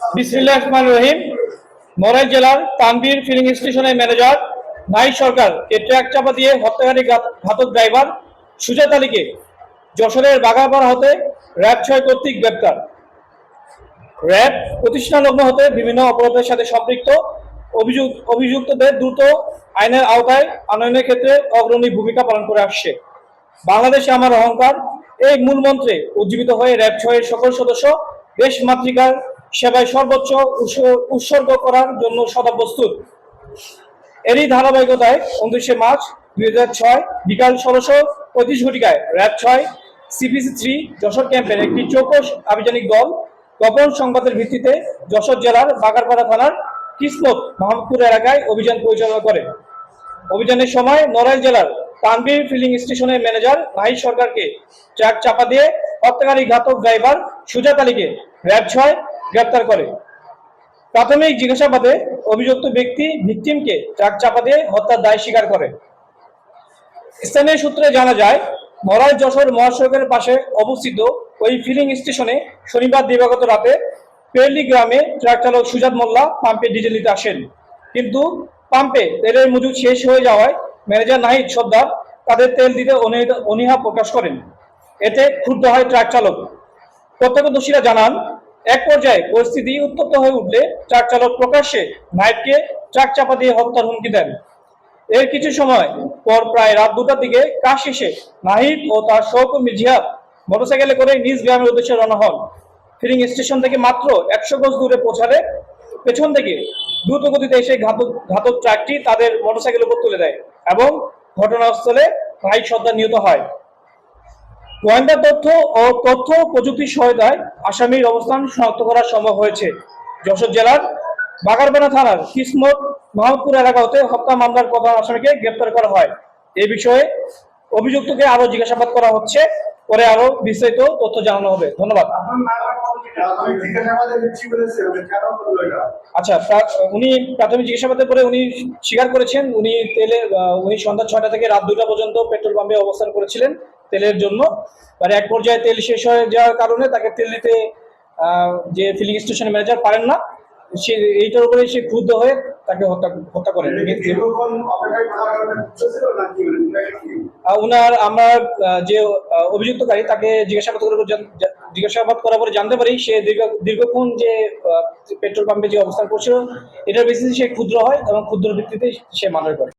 বিসমিল্লাহির রহমানির রহিম। নড়াইল জেলার তানভীর ফিলিং স্টেশনের ম্যানেজার নাহিদ সরকার এ ট্রাক চাপা দিয়ে হত্যাকারী ঘাতক ড্রাইভার সুজাত আলীকে যশোরের বাগারপাড়া হতে র্যাব 6 কর্তৃক গ্রেপ্তার। র্যাব প্রতিষ্ঠানলগ্ন হতে বিভিন্ন অপরাধের সাথে সম্পৃক্ত অভিযুক্তদের দ্রুত আইনের আওতায় আনয়নের ক্ষেত্রে অগ্রণী ভূমিকা পালন করে আসছে। বাংলাদেশে আমার অহংকার এই মূল মন্ত্রে উজ্জীবিত হয়ে র্যাব 6 এর সকল সদস্য দেশ মাতৃকার সেবায় সর্বোচ্চ উৎসর্গ করার জন্য সদা প্রস্তুত। এরই ধারাবাহিকতায় 29শে মার্চ 2006 বিকাল 16:35 ঘটিকায় র্যাব 6 সিপিসি 3 যশোর ক্যাম্পের একটি চৌকস আভিযানিক দল গোপন সংবাদের ভিত্তিতে যশোর জেলার বাগারপাড়া থানার কিসমত মাহমুদপুর এলাকায় অভিযান পরিচালনা করে। অভিযানের সময় নড়াইল জেলার তানভীর ফিলিং স্টেশনের ম্যানেজার নাহিদ সরকারকে ট্রাক চাপা দিয়ে হত্যাকারী ঘাতক ড্রাইভার সুজাত আলীকে র্যাব 6 গ্রেপ্তার করে। প্রাথমিক জিজ্ঞাসাবাদে অভিযুক্ত ব্যক্তি ভিকটিমকে ট্রাক চাপা দিয়ে হত্যার দায় স্বীকার করে। স্থানীয় সূত্রে জানা যায়, নড়াইল যশোর মহাসড়কের পাশে অবস্থিত ওই ফিলিং স্টেশনে শনিবার দিবাগত রাতে পেরলি গ্রামে ট্রাক চালক সুজাত মোল্লা পাম্পে ডিজেল নিতে আসেন, কিন্তু পাম্পে তেলের মজুদ শেষ হয়ে যাওয়ায় ম্যানেজার নাহিদ সর্দার তাদের তেল দিতে অনীহা প্রকাশ করেন। এতে ক্ষুব্ধ হয় ট্রাক চালক। প্রত্যক্ষদর্শীরা জানান, এক পর্যায়ে পরিস্থিতি উত্তপ্ত হয়ে উঠলে ট্রাক চালক প্রকাশ্যে নাহিদকে ট্রাক চাপা দিয়ে হত্যার হুমকি দেন। এর কিছু সময় পর প্রায় রাত 2টার দিকে কাজ শেষে নাহিদ ও তার সহকর্মী জিহাদ মোটরসাইকেলে করে নিজ গ্রামের উদ্দেশ্যে রওনা হন। ফিলিং স্টেশন থেকে মাত্র 100 গজ দূরে পৌঁছালে পেছন থেকে দ্রুত গতিতে এসে ঘাতক ট্রাকটি তাদের মোটরসাইকেলের উপর তুলে দেয় এবং ঘটনাস্থলে নাহিদ সর্দার নিহত হয়। গোয়েন্দা তথ্য প্রযুক্তির সহায়তায় আসামির অবস্থান শনাক্ত করা সম্ভব হয়েছে। যশোর জেলার বাগারপাড়া থানার কিসমত মাহমুদপুর এলাকা হতে হত্যা মামলার প্রধান আসামিকে গ্রেপ্তার করা হয়। এই বিষয়ে অভিযুক্তকে আরো জিজ্ঞাসাবাদ করা হচ্ছে, পরে আরো বিস্তারিত তথ্য জানানো হবে। ধন্যবাদ। আচ্ছা, উনি প্রাথমিক জিজ্ঞাসাবাদের পরে উনি স্বীকার করেছেন উনি সন্ধ্যা 6টা থেকে রাত 2টা পর্যন্ত পেট্রোল পাম্পে অবস্থান করেছিলেন তেলের জন্য। মানে এক পর্যায়ে তেল শেষ হয়ে যাওয়ার কারণে তাকে তেল দিতে যে ফিলিং স্টেশনের ম্যানেজার পারেন না, সে এইটার উপরে সে ক্রুদ্ধ হয়ে তাকে হত্যা করেন। উনার আমরা যে অভিযুক্তকারী তাকে জিজ্ঞাসাবাদ করার পরে জানতে পারি সে দীর্ঘক্ষণ যে পেট্রোল পাম্পে যে অবস্থান করছিল এটার বেসিসে সে ক্ষুদ্র হয় এবং ক্ষুদ্র ভিত্তিতে সে মার্ডার করে।